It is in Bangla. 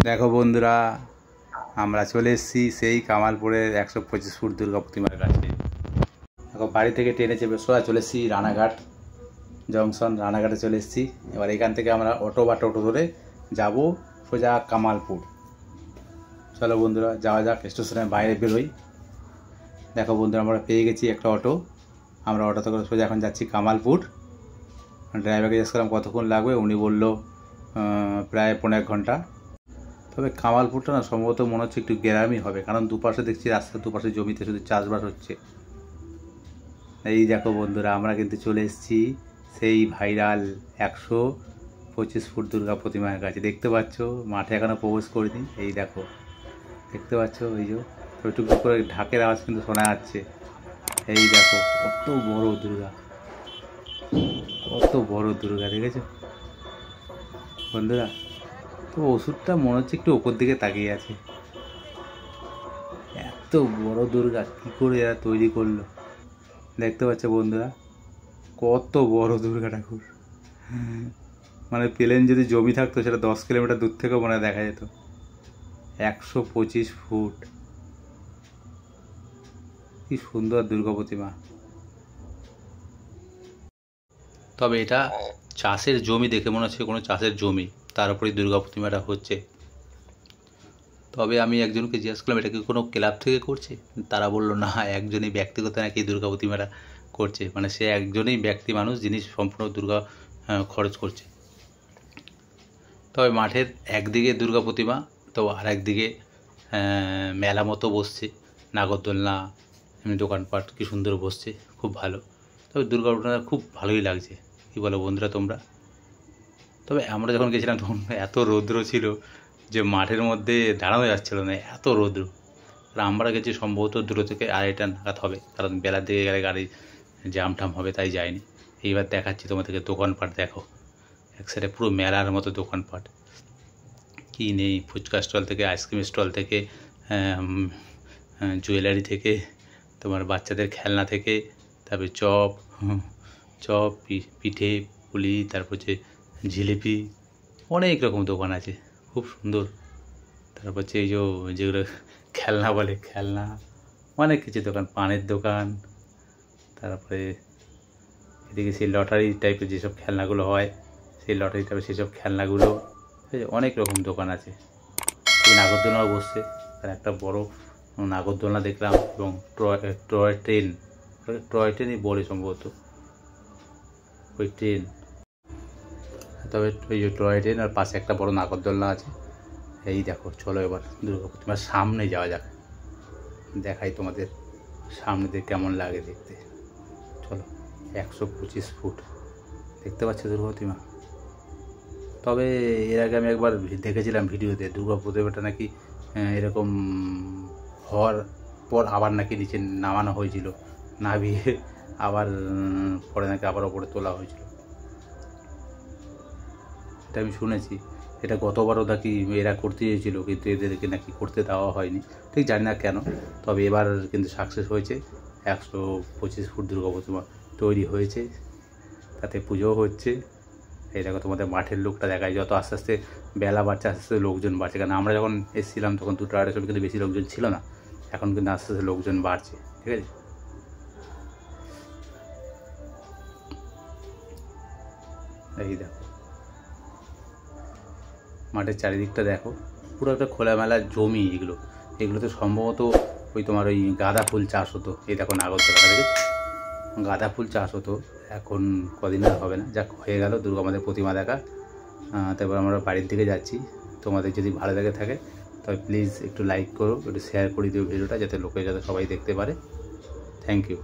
দেখো বন্ধুরা, আমরা চলে এসেছি সেই কামালপুরের 125 ফুট দুর্গা প্রতিমার কাছে। দেখো, বাড়ি থেকে ট্রেনে চেপে সোজা চলে এসেছি রানাঘাট জংশন। রানাঘাটে চলে এসেছি। এবার এখান থেকে আমরা অটো বা টোটো ধরে যাব সোজা কামালপুর। চলো বন্ধুরা, যাওয়া যাক। স্টেশনের বাইরে বেরোই। দেখো বন্ধুরা, আমরা পেয়ে গেছি একটা অটো। আমরা অটোতে করে সোজা এখন যাচ্ছি কামালপুর। ড্রাইভারকে জিজ্ঞেস করলাম কতক্ষণ লাগবে, উনি বললো প্রায় 15 ঘন্টা। তবে কামালপুরটা না সম্ভবত মনে হচ্ছে একটু গ্রামই হবে, কারণ দুপাশে দেখছি রাস্তার দুপাশে জমিতে শুধু চাষবাস হচ্ছে। এই দেখো বন্ধুরা, আমরা কিন্তু চলে এসেছি সেই ভাইরাল 125 ফুট দুর্গা প্রতিমার কাছে। দেখতে পাচ্ছ, মাঠে এখনো প্রবেশ করিনি। এই দেখো, দেখতে পাচ্ছ ওই যে টুকটুক করে ঢাকের আওয়াজ কিন্তু শোনা যাচ্ছে। এই দেখো কত বড় দুর্গা, কত বড় দুর্গা, দেখেছো বন্ধুরা? তো ওষুধটা মনে হচ্ছে একটু ওপর দিকে তাকিয়ে আছে। এত বড় দুর্গা কী করে এরা তৈরি করলো, দেখতে পাচ্ছ বন্ধুরা? কত বড় দুর্গা ঠাকুর! মানে প্লেন যদি জমি থাকতো সেটা 10 কিলোমিটার দূর থেকেও মনে দেখা যেত। 125 ফুট, কি সুন্দর দুর্গা প্রতিমা। তবে এটা চাষের জমি দেখে মনে হচ্ছে কোনো চাষের জমি, তার উপরেই দুর্গা প্রতিমাটা হচ্ছে। তবে আমি একজনকে জিজ্ঞাসা করলাম এটা কি কোনো ক্লাব থেকে করছে? তারা বললো না, একজনই ব্যক্তিগত নাকি দুর্গা প্রতিমাটা করছে। মানে সে একজনই ব্যক্তি মানুষ, যিনি সম্পূর্ণ দুর্গা খরচ করছে। তবে মাঠের একদিকে দুর্গা প্রতিমা, তো আর একদিকে মেলা মতো বসছে, নাগরদোলনা, এমনি দোকানপাট কি সুন্দর বসছে, খুব ভালো। তবে দুর্গা প্রতিমা খুব ভালোই লাগছে। কী বলো বন্ধুরা তোমরা? তবে আমরা যখন গেছিলাম তখন এত রৌদ্র ছিল যে মাঠের মধ্যে দাঁড়ানো যাচ্ছিলো না, এত রৌদ্র। আর আমরা গেছি সম্ভবত 2 থেকে 2:30 নাগাদ হবে, কারণ বেলার দিকে গেলে গাড়ি জ্যাম ঠাম হবে, তাই যায়নি। এইবার দেখাচ্ছি তোমাদেরকে দোকানপাট। দেখো, এক সাইডে পুরো মেলার মতো দোকানপাট, কী নেই! ফুচকা স্টল থেকে, আইসক্রিম স্টল থেকে, জুয়েলারি থেকে, তোমার বাচ্চাদের খেলনা থেকে, তারপরে চপ, পিঠে, পুলি, তারপর হচ্ছে জিলিপি, অনেক রকম দোকান আছে, খুব সুন্দর। তারপর হচ্ছে এই যেগুলো খেলনা বলে, খেলনা, অনেক কিছু দোকান, পানের দোকান। তারপরে এদিকে সেই লটারি টাইপের যেসব খেলনাগুলো হয়, সেই লটারি টাইপের সেসব খেলনাগুলো, অনেক রকম দোকান আছে। এই নাগরদোলনাও বসছে, আর একটা বড় নাগরদোলনা দেখলাম, এবং টয় ট্রেনই বলে সম্ভবত, ওই ট্রেন। তবে ওই যে টয় ট্রেন আর পাশে একটা বড় নাগরদোলনা আছে। এই দেখো, চলো এবার দুর্গা প্রতিমার সামনে যাওয়া যাক, দেখাই তোমাদের সামনে দিয়ে কেমন লাগে দেখতে। চলো, 125 ফুট, দেখতে পাচ্ছ দুর্গা প্রতিমা? তবে এর আগে আমি একবার দেখেছিলাম ভিডিওতে, দুর্গা প্রতিমাটা নাকি এরকম হওয়ার পর আবার নাকি নিচে নামানো হয়েছিল, নামিয়ে আবার পরে নাকি আবার ওপরে তোলা হয়েছিল, এটা আমি শুনেছি। এটা গতবারও নাকি এরা করতে চেয়েছিল, কিন্তু এদেরকে নাকি করতে দেওয়া হয়নি, ঠিক জানি না কেন। তবে এবার কিন্তু সাকসেস হয়েছে, 125 ফুট দুর্গা প্রতিমা তৈরি হয়েছে, তাতে পুজোও হচ্ছে। এই দেখো, তোমাদের মাঠের লোকটা দেখায়, যত আস্তে আস্তে বেলা বাড়ছে আস্তে আস্তে লোকজন বাড়ছে। কারণ আমরা যখন এসেছিলাম তখন 2টা 2:30 কিন্তু বেশি লোকজন ছিল না, এখন কিন্তু আস্তে আস্তে লোকজন বাড়ছে, ঠিক আছে? এই দেখো, মাঠের চারিদিকটা দেখো, পুরো একটা খোলামেলা জমি। এগুলোতে সম্ভবত ওই তোমার ওই গাঁদা ফুল চাষ হতো। এই দেখো নাগরদোলনা, দেখেছো? গাঁদা ফুল চাষ হতো, এখন কদিন আর হবে না। যাক, হয়ে গেল দুর্গা আমাদের প্রতিমা দেখা। তারপর আমরা বাড়ির দিকে যাচ্ছি। তোমাদের যদি ভালো লেগে থাকে তবে প্লিজ একটু লাইক করো, একটু শেয়ার করে দিও ভিডিওটা, যাতে সবাই দেখতে পারে। Thank you.